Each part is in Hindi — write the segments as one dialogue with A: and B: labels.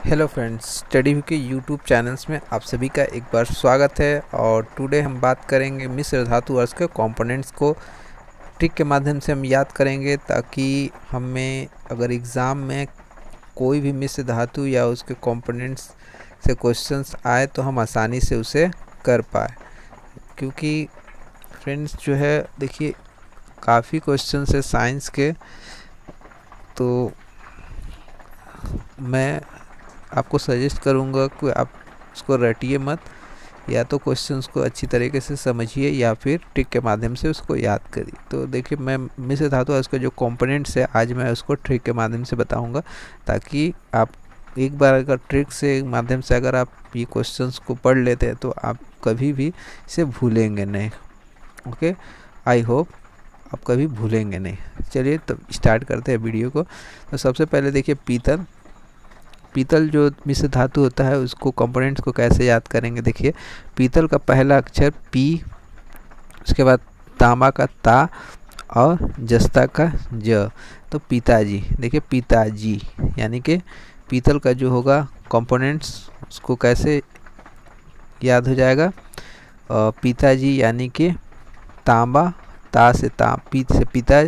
A: हेलो फ्रेंड्स, स्टडी व्यू के यूट्यूब चैनल्स में आप सभी का एक बार स्वागत है। और टुडे हम बात करेंगे मिश्र धातु और उसके कंपोनेंट्स को ट्रिक के माध्यम से हम याद करेंगे, ताकि हमें अगर एग्ज़ाम में कोई भी मिश्र धातु या उसके कंपोनेंट्स से क्वेश्चंस आए तो हम आसानी से उसे कर पाए। क्योंकि फ्रेंड्स जो है देखिए, काफ़ी क्वेश्चंस है साइंस के, तो मैं आपको सजेस्ट करूंगा कि आप उसको रटिए मत, या तो क्वेश्चंस को अच्छी तरीके से समझिए या फिर ट्रिक के माध्यम से उसको याद करिए। तो देखिए, मैं मिश्र धातु और उसके जो कंपोनेंट्स है आज मैं उसको ट्रिक के माध्यम से बताऊंगा, ताकि आप एक बार अगर ट्रिक से माध्यम से अगर आप ये क्वेश्चंस को पढ़ लेते हैं तो आप कभी भी इसे भूलेंगे नहीं। ओके, आई होप आप कभी भूलेंगे नहीं। चलिए तो स्टार्ट करते हैं वीडियो को। तो सबसे पहले देखिए, पीतल जो मिश्र धातु होता है उसको कंपोनेंट्स को कैसे याद करेंगे। देखिए, पीतल का पहला अक्षर पी, उसके बाद तांबा का ता और जस्ता का ज। तो पिताजी, देखिए पिताजी यानी कि पीतल का जो होगा कंपोनेंट्स उसको कैसे याद हो जाएगा। पिताजी यानी कि तांबा, ता से पीत से पिता,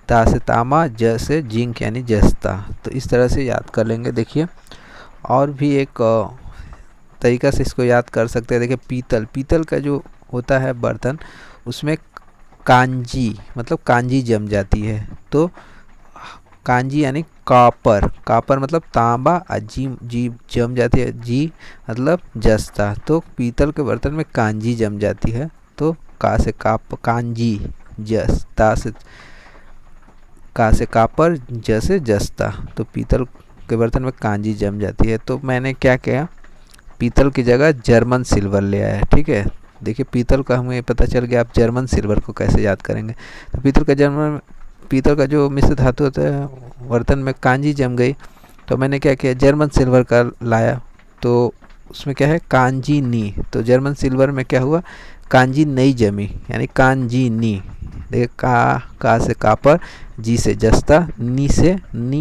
A: ता से तांबा, ज से जिंक यानी जस्ता। तो इस तरह से याद कर लेंगे। देखिए, और भी एक तरीका से इसको याद कर सकते हैं। देखिए, पीतल का जो होता है बर्तन, उसमें कांजी मतलब कांजी जम जाती है। तो कांजी यानी कापर मतलब तांबा, जी जम जाती है, जी मतलब जस्ता। तो पीतल के बर्तन में कांजी जम जाती है, तो का से कांजी, जस्ता से का से कापर, ज से जस्ता। तो पीतल के बर्तन में कांजी जम जाती है। तो मैंने क्या किया, पीतल की जगह जर्मन सिल्वर ले आया। ठीक है, देखिए पीतल का हमें पता चल गया, आप जर्मन सिल्वर को कैसे याद करेंगे। तो पीतल का जो मिश्र धातु होता है बर्तन में कांजी जम गई, तो मैंने क्या किया, जर्मन सिल्वर का लाया। तो उसमें क्या है, कांजी नी। तो जर्मन सिल्वर में क्या हुआ, कांजी नहीं जमी यानी कांजी नी। देखिए, का से कापर, जी से जस्ता, नी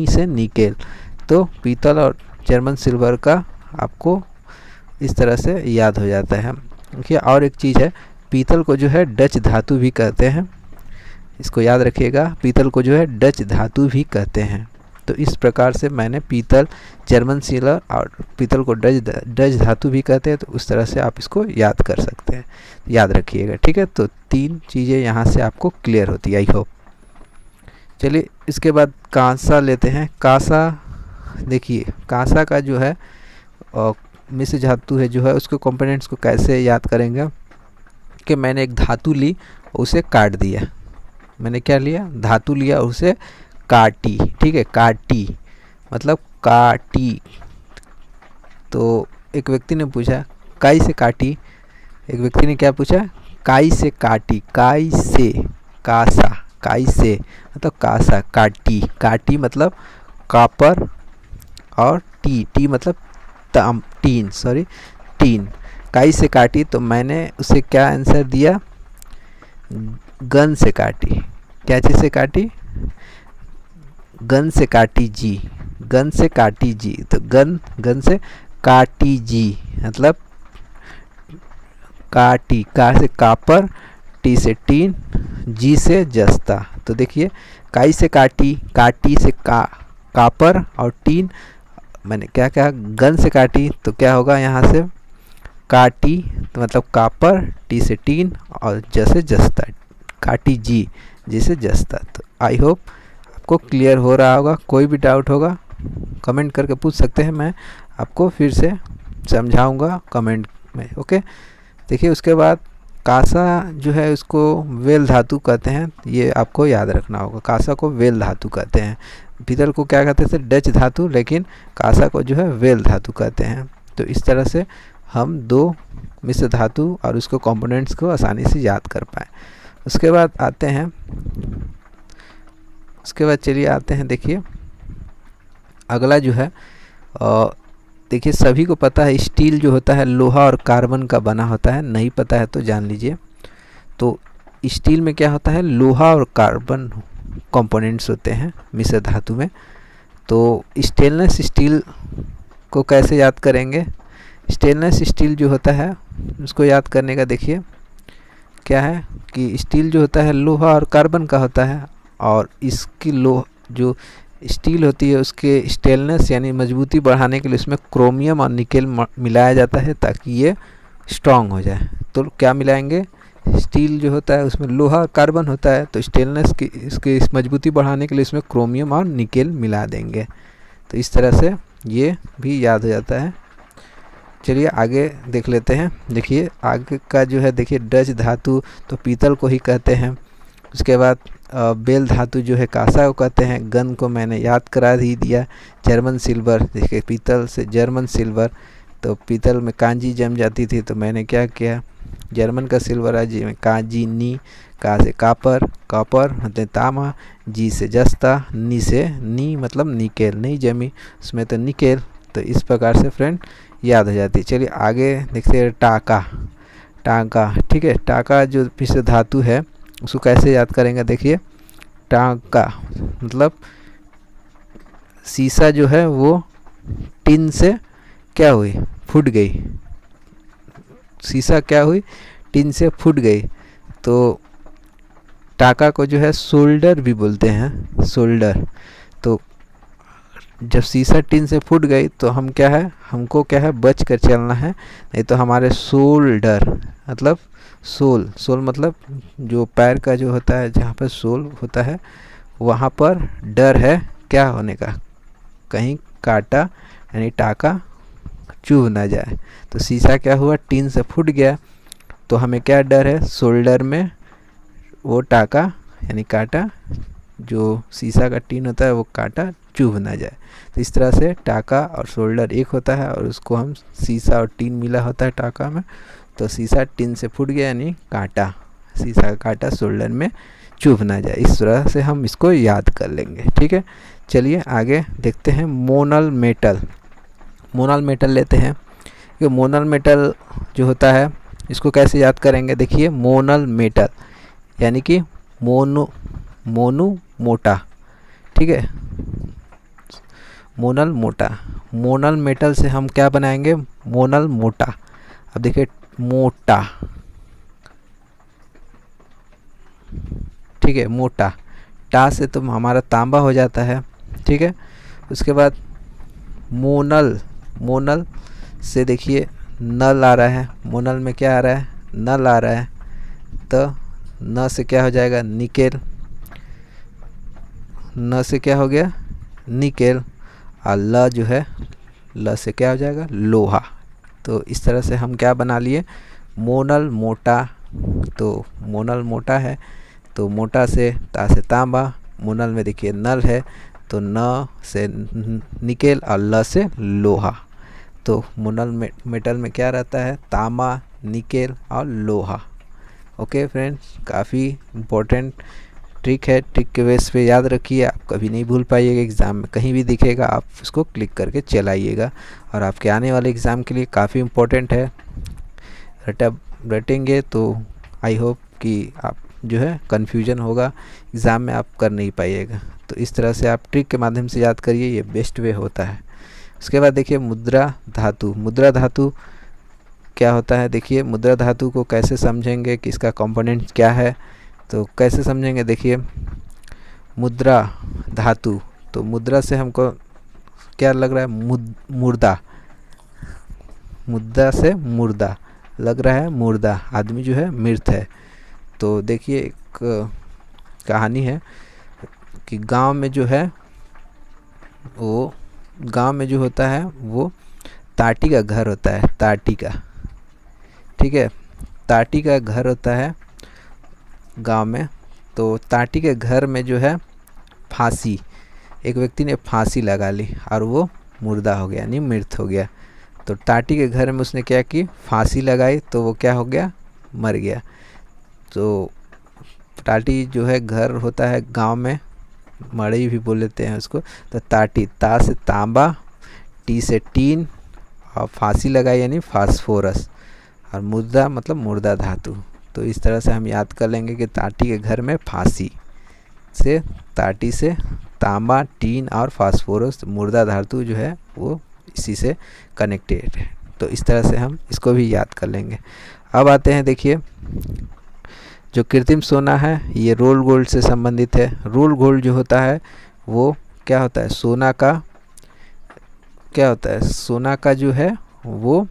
A: से निकेल। तो पीतल और जर्मन सिल्वर का आपको इस तरह से याद हो जाता है। देखिए, और एक चीज़ है, पीतल को जो है डच धातु भी कहते हैं। इसको याद रखिएगा, पीतल को जो है डच धातु भी कहते हैं। तो इस प्रकार से मैंने पीतल, जर्मन सिल्वर और पीतल को डच धातु भी कहते हैं, तो उस तरह से आप इसको याद कर सकते हैं। याद रखिएगा, ठीक है। तो 3 चीज़ें यहाँ से आपको क्लियर होती है, आई होप। चलिए, इसके बाद कांसा लेते हैं। कांसा, देखिए कांसा का जो है मिश्र धातु है जो है, उसके कंपोनेंट्स को कैसे याद करेंगे कि मैंने एक धातु ली, उसे काट दिया। मैंने क्या लिया, धातु लिया, उसे काटी। ठीक है, काटी मतलब काटी। तो एक व्यक्ति ने पूछा काई से काटी, एक व्यक्ति ने क्या पूछा, काई से काटी। काई से, कासा, काई से मतलब कासा, काटी। काटी मतलब कापर, और टी मतलब टीन। काई से काटी, तो मैंने उसे क्या आंसर दिया, गन से काटी। क्या चीज़ से काटी, गन से काटी जी, गन से काटी जी। तो गन से काटी जी मतलब काटी, का से कापर, टी से टीन, जी से जस्ता। तो देखिए, काई से काटी, काटी से कापर और टीन, मैंने क्या कहा, गन से काटी, तो क्या होगा यहाँ से, काटी तो मतलब कापर, टी से टीन और ज से जस्ता, काटी जी, जी से जस्ता। तो आई होप आपको क्लियर हो रहा होगा। कोई भी डाउट होगा कमेंट करके पूछ सकते हैं, मैं आपको फिर से समझाऊंगा कमेंट में। ओके, देखिए उसके बाद कासा जो है उसको वेल धातु कहते हैं, ये आपको याद रखना होगा। कासा को वेल धातु कहते हैं। पीतल को क्या कहते थे, डच धातु, लेकिन कासा को जो है वेल धातु कहते हैं। तो इस तरह से हम 2 मिश्र धातु और उसको कंपोनेंट्स को आसानी से याद कर पाए। उसके बाद चलिए आते हैं। देखिए, अगला जो है, देखिए सभी को पता है स्टील जो होता है लोहा और कार्बन का बना होता है, नहीं पता है तो जान लीजिए। तो स्टील में क्या होता है, लोहा और कार्बन कंपोनेंट्स होते हैं मिश्र धातु में। तो स्टेनलेस स्टील को कैसे याद करेंगे? स्टेनलेस स्टील जो होता है उसको याद करने का देखिए क्या है कि स्टील जो होता है लोहा और कार्बन का होता है, और इसकी जो स्टील होती है उसके स्टेनलेस यानी मजबूती बढ़ाने के लिए उसमें क्रोमियम और निकेल मिलाया जाता है ताकि ये स्ट्रॉन्ग हो जाए। तो क्या मिलाएंगे? स्टील जो होता है उसमें लोहा और कार्बन होता है, तो स्टेनलेस की इसकी इस मजबूती बढ़ाने के लिए इसमें क्रोमियम और निकेल मिला देंगे। तो इस तरह से ये भी याद हो जाता है। चलिए आगे देख लेते हैं। देखिए आगे का जो है, देखिए डच धातु तो पीतल को ही कहते हैं। उसके बाद बेल धातु जो है कांसा को कहते हैं। गन को मैंने याद करा ही दिया, जर्मन सिल्वर। देखिए पीतल से जर्मन सिल्वर, तो पीतल में कांजी जम जाती थी तो मैंने क्या किया, जर्मन का सिल्वर है जी में कांजी नी, का से कापर, कॉपर मतलब तामा, जी से जस्ता, नी से नी मतलब निकेल, नहीं जमी उसमें तो निकेल। तो इस प्रकार से फ्रेंड याद हो जाती है। चलिए आगे देखते हैं टाका। टाका ठीक है, टाका जो विषय धातु है उसको कैसे याद करेंगे? देखिए टाका मतलब शीशा जो है वो टिन से क्या हुई, फूट गई। शीशा क्या हुई, टिन से फूट गई। तो टाका को जो है सोल्डर भी बोलते हैं, सोल्डर। तो जब शीशा टिन से फूट गई तो हम क्या है, हमको क्या है बच कर चलना है, नहीं तो हमारे सोल्डर मतलब सोल मतलब जो पैर का जो होता है, जहाँ पर सोल होता है वहाँ पर डर है क्या होने का, कहीं काटा यानी टाका चुभ ना जाए। तो शीशा क्या हुआ, टिन से फूट गया, तो हमें क्या डर है, शोल्डर में वो टाका यानी काटा, जो शीशा का टिन होता है वो काटा चुभ ना जाए। तो इस तरह से टाका और शोल्डर एक होता है, और उसको हम शीशा और टिन मिला होता है टाका में, तो शीशा टिन से फूट गया यानी काटा, शीशा का काटा शोल्डर में चुभ ना जाए। इस तरह से हम इसको याद कर लेंगे। ठीक है, चलिए आगे देखते हैं मोनल मेटल। मोनल मेटल लेते हैं। ये मोनल मेटल जो होता है इसको कैसे याद करेंगे? देखिए मोनल मेटल यानी कि मोनू मोटा, ठीक है, मोनल मोटा। मोनल मेटल से हम क्या बनाएंगे, मोनल मोटा। अब देखिए मोटा, ठीक है, मोटा, टा से तो हमारा तांबा हो जाता है। ठीक है, उसके बाद मोनल, मोनल से देखिए नल आ रहा है, मोनल में क्या आ रहा है, नल आ रहा है, तो न से क्या हो जाएगा, निकेल, न से क्या हो गया, निकेल, और ल जो है, ल से क्या हो जाएगा, लोहा। तो इस तरह से हम क्या बना लिए, मोनल मोटा। तो मोनल मोटा है तो मोटा से ता से तांबा, मोनल में देखिए नल है तो न से निकेल और ल से लोहा। तो मोनल मेटल में क्या रहता है, तांबा, निकेल और लोहा। ओके फ्रेंड्स, काफ़ी इम्पोर्टेंट ट्रिक है, ट्रिक के बेस पे याद रखिए, आप कभी नहीं भूल पाइएगा। एग्ज़ाम में कहीं भी दिखेगा आप उसको क्लिक करके चलाइएगा, और आपके आने वाले एग्ज़ाम के लिए काफ़ी इम्पोर्टेंट है। रटेंगे तो आई होप कि आप जो है कन्फ्यूजन होगा एग्ज़ाम में, आप कर नहीं पाइएगा। तो इस तरह से आप ट्रिक के माध्यम से याद करिए, ये बेस्ट वे होता है। उसके बाद देखिए मुद्रा धातु। मुद्रा धातु क्या होता है, देखिए मुद्रा धातु को कैसे समझेंगे कि इसका कंपोनेंट क्या है, तो कैसे समझेंगे, देखिए मुद्रा धातु, तो मुद्रा से हमको क्या लग रहा है, मुर्दा, मुद्दा से मुर्दा लग रहा है, मुर्दा, आदमी जो है मृत है। तो देखिए एक कहानी है कि गांव में जो है वो, गांव में जो होता है वो ताटी का घर होता है, ताटी का, ठीक है, ताटी का घर होता है गांव में। तो ताटी के घर में जो है फांसी, एक व्यक्ति ने फांसी लगा ली और वो मुर्दा हो गया यानी मृत हो गया। तो ताटी के घर में उसने क्या की, फांसी लगाई, तो वो क्या हो गया, मर गया। तो ताटी जो है घर होता है गांव में, मड़ई भी बोल लेते हैं उसको। तो ताटी, ता से तांबा, टी से टीन, और फांसी लगाई यानी फास्फोरस, और मुर्दा मतलब मुर्दा धातु। तो इस तरह से हम याद कर लेंगे कि ताटी के घर में फांसी से, ताटी से तांबा, टीन और फास्फोरस, मुर्दा धातु जो है वो इसी से कनेक्टेड है। तो इस तरह से हम इसको भी याद कर लेंगे। अब आते हैं, देखिए जो कृत्रिम सोना है ये रोल गोल्ड से संबंधित है। रोल गोल्ड जो होता है वो क्या होता है, सोना का क्या होता है, सोना का जो है वो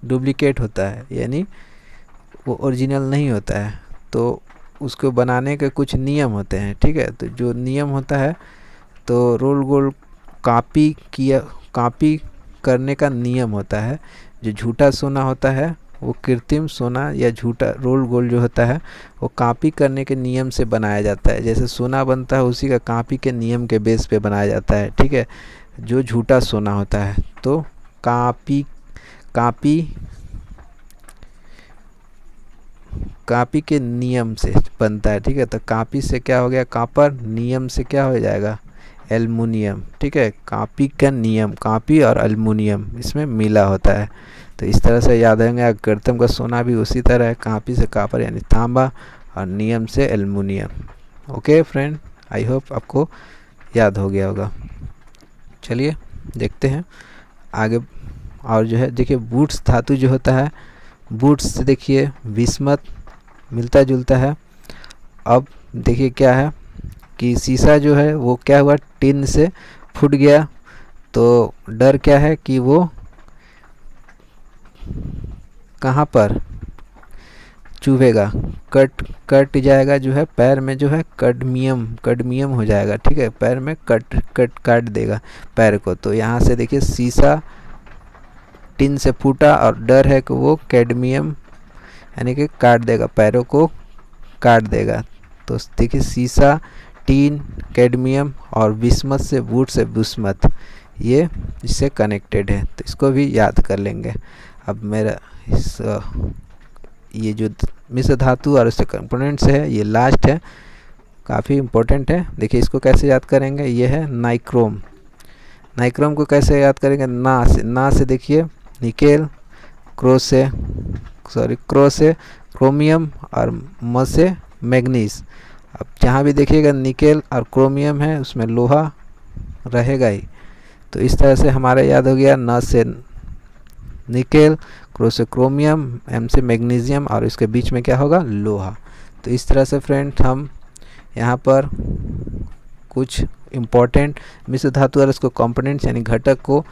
A: डुप्लीकेट होता है, यानी वो ओरिजिनल नहीं होता है। तो उसको बनाने के कुछ नियम होते हैं, ठीक है। तो जो नियम होता है, तो रोल गोल्ड कॉपी करने का नियम होता है। जो झूठा सोना होता है वो कृत्रिम सोना या झूठा रोल गोल्ड जो होता है वो कॉपी करने के नियम से बनाया जाता है। जैसे सोना बनता है उसी का कॉपी के नियम के बेस पे बनाया जाता है, ठीक है। जो झूठा सोना होता है तो कॉपी के नियम से बनता है, ठीक है। तो कॉपी से क्या हो गया कॉपर, नियम से क्या हो जाएगा एल्युमिनियम, ठीक है। कॉपी का नियम, कॉपी और एल्युमिनियम इसमें मिला होता है। तो इस तरह से याद रहेंगे। कृत्रिम का सोना भी उसी तरह है, कॉपी से कॉपर यानी तांबा और नियम से aluminium. Okay friend, I hope आपको याद हो गया होगा। चलिए देखते हैं आगे। और जो है देखिए वुड्स धातु जो होता है, वुड्स से देखिए विस्मत मिलता जुलता है। अब देखिए क्या है कि शीशा जो है वो क्या हुआ, टिन से फूट गया। तो डर क्या है कि वो कहाँ पर चुभेगा, कट जाएगा, जो है पैर में जो है कैडमियम हो जाएगा, ठीक है। पैर में काट देगा पैर को। तो यहाँ से देखिए शीशा टिन से फूटा और डर है कि वो कैडमियम यानी कि काट देगा, पैरों को काट देगा। तो देखिए शीशा, टिन, कैडमियम और विस्मत से वुड से विस्मत, ये इससे कनेक्टेड है। तो इसको भी याद कर लेंगे। अब मेरा ये जो मिश्र धातु और उसके कंपोनेंट्स है ये लास्ट है, काफ़ी इम्पोर्टेंट है। देखिए इसको कैसे याद करेंगे, ये है नाइक्रोम। नाइक्रोम को कैसे याद करेंगे, ना से देखिए निकेल, क्रो से क्रोमियम और म से मैग्नीज। अब जहाँ भी देखिएगा निकेल और क्रोमियम है उसमें लोहा रहेगा ही। तो इस तरह से हमारा याद हो गया, न से निकेल, क्रो से क्रोमियम, एम से मैग्नीशियम और इसके बीच में क्या होगा लोहा। तो इस तरह से फ्रेंड हम यहाँ पर कुछ इम्पोर्टेंट मिश्र धातु और इसको कंपोनेंट्स यानी घटक को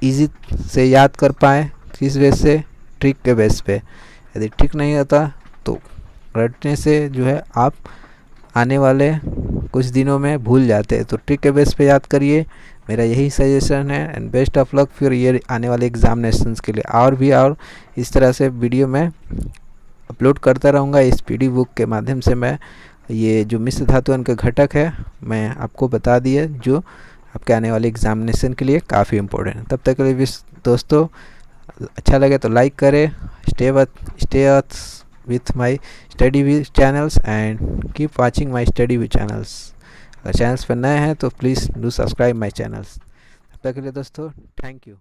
A: इजी से याद कर पाए। किस बेस से, ट्रिक के बेस पे। यदि ट्रिक नहीं होता तो रटने से जो है आप आने वाले कुछ दिनों में भूल जाते हैं। तो ट्रिक के बेस पे याद करिए, मेरा यही सजेशन है। एंड बेस्ट ऑफ लक फिर ये आने वाले एग्जामिनेशंस के लिए। और इस तरह से वीडियो मैं अपलोड करता रहूँगा इस पीडी बुक के माध्यम से। मैं ये जो मिश्र धातु उनके घटक है मैं आपको बता दिए, जो आपके आने वाले एग्जामिनेशन के लिए काफ़ी इम्पोर्टेंट है। तब तक के लिए दोस्तों अच्छा लगे तो लाइक करें, stay with my study with channels and keep watching my study with channels। अगर चैनल्स पर नए हैं तो please do subscribe my channels. तब तक के लिए दोस्तों थैंक यू।